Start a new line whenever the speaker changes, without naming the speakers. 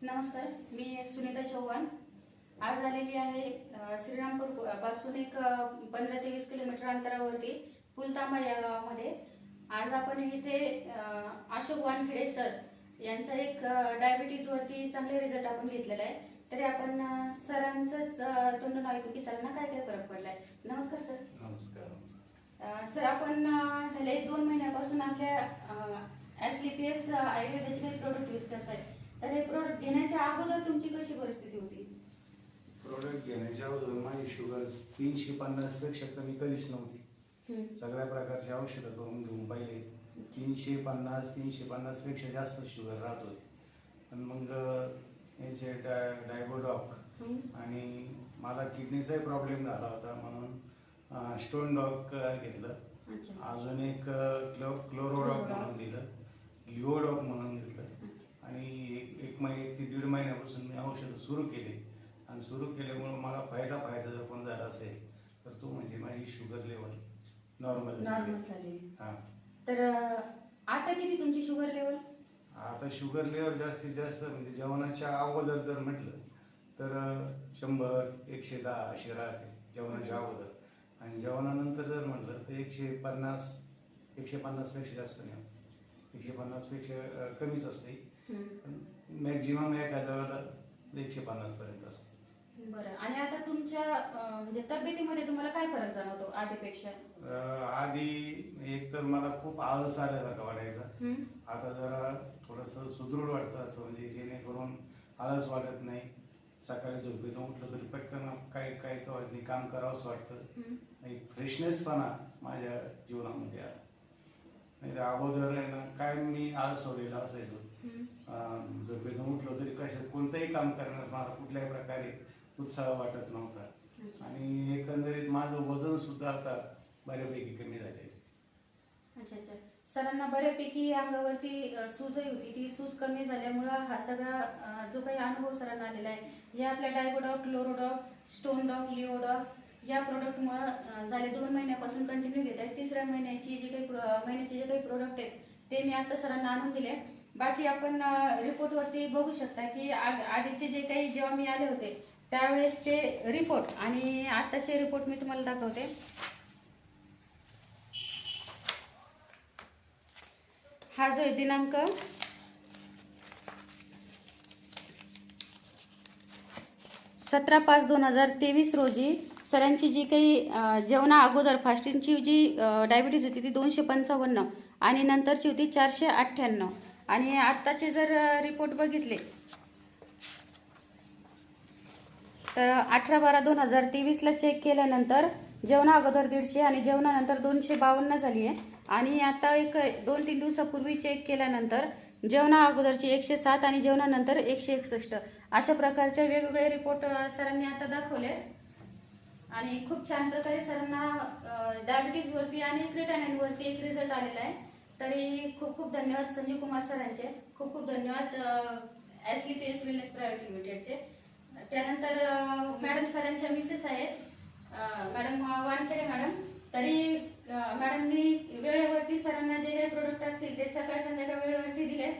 नमस्कार, मी सुनीता चव्हाण. आज आलेली आहे श्रीरामपूर पासून एक 15 ते 20 किलोमीटर अंतरावरती फुलतांबा या गावामध्ये. आज आपण इथे अशोक वानखेडे सर यांचा एक डायबिटीजवरती चांगले रिझल्ट आपण घेतलेला आहे. तरी आपण सरांचंच तोंडून ऐकू की सरांना काय काय फरक पडलाय. नमस्कार सर.
नमस्कार.
सर, आपण झाले 2 महिन्यापासून आपल्या एसलीपीएस आयुर्वेदाचे काही प्रोडक्ट यूज करताय. तर हे प्रोडक्ट घेण्याच्या अगोदर तुमची कशी परिस्थिती होती?
प्रोडक्ट घेण्याच्या अगोदर माझी शुगर 350 पेक्षा कमी कधीच नव्हती. सगळ्या प्रकारचे औषधं करून घेऊन पाहिले, 350 पेक्षा जास्त शुगर राहत होती. पण मग यांचे डायबोडॉक आणि मला किडनीचाही प्रॉब्लेम झाला होता म्हणून स्टोन डॉक घेतलं. अजून एक क्लोरोडॉक म्हणून दिलं, लिओडॉक म्हणून घेतलं आणि एक ते दीड महिन्यापासून मी औषधं सुरू केली. आणि सुरू केल्यामुळं मला फायदा जर पण झाला असेल तर तो म्हणजे माझी शुगर लेवल नॉर्मल
झाली.
हां.
तर आता किती तुमची शुगर लेवल?
आता शुगर लेवल जास्तीत जास्त म्हणजे जेवणाच्या अगोदर जर म्हटलं तर 100, 110 अशी राहते जेवणाच्या अगोदर. आणि जेवणानंतर जर म्हटलं तर 150 पेक्षा जास्त नाही, 150 पेक्षा कमीच असते. मॅक्झिमम एखाद्या वेळेला 150 पर्यंत असते.
बरं. आणि आता तुमच्या म्हणजे तब्येतीमध्ये तुम्हाला काय फरक जाणवतो आधीपेक्षा?
आधी एक तर मला खूप आळस आल्यासारखा वाटायचा. आता जरा थोडंसं सुदृढ वाटतं, असं म्हणजे जेणेकरून आळस वाटत नाही. सकाळी झोपेतून उठलं तरी पटकन काही काम करावंच वाटतं. एक फ्रेशनेसपणा माझ्या जीवनामध्ये आला. नाही तर अगोदर आहे ना काय मी आळसवलेला असायचो. झोपेतून उठलो तरी कोणतंही काम करण्यास मला कुठल्याही प्रकारे उत्साह वाटत नव्हता. आणि एकंदरीत माझं वजन सुद्धा आता बऱ्यापैकी कमी झालेलं आहे.
अच्छा. सरांना बऱ्यापैकी अंगावरती सूजही होती. ती सूज कमी झाल्यामुळं हा सगळा जो काही अनुभव सरांना आलेला आहे, हे आपल्या डायबोडॉक, क्लोरोडॉक, स्टोनडॉक, लिओडॉक या प्रोडक्टमुळं झाले 2 महिन्यापासून कंटिन्यू घेत आहेत. तिसऱ्या महिन्याचे जे काही प्रोडक्ट आहेत ते मी आता सरांना आणून दिले. बाकी आपण रिपोर्टवरती बघू शकता की आधीचे जे काही जेव्हा मी आले होते त्यावेळेसचे रिपोर्ट आणि आताचे रिपोर्ट मी तुम्हाला दाखवते. हा जो आहे दिनांक 17/5/2023 रोजी सरांची जी काही जेवणा अगोदर फास्टिंगची जी डायबिटीज होती ती 255 आणि नंतरची होती 498. आणि आत्ताचे जर रिपोर्ट बघितले तर 18/12/2023ला चेक केल्यानंतर जेवणा अगोदर 150 आणि जेवणानंतर 252 झाली आहे. आणि आता एक 2-3 दिवसापूर्वी चेक केल्यानंतर जेवणा अगोदरची 107 आणि जेवणानंतर 161 अशा प्रकारचे वेगवेगळे रिपोर्ट सरांनी आता दाखवले. आणि खूप छान प्रकारे सरांना डायबिटीजवरती आणि क्रिएटिनिनवरती एक रिझल्ट आलेला आहे. तरी खूप खूप धन्यवाद संजीव कुमार सरांचे. खूप खूप धन्यवाद एसलीपीएस वेलनेस प्रायव्हेट लिमिटेडचे. त्यानंतर मॅडम सरांच्या मिसेस आहेत मॅडम वानखेडे मॅडम. तरी मॅडमनी वेळेवरती सरांना जे काही प्रोडक्ट असतील ते सकाळ संध्याकाळ वेळेवरती दिले.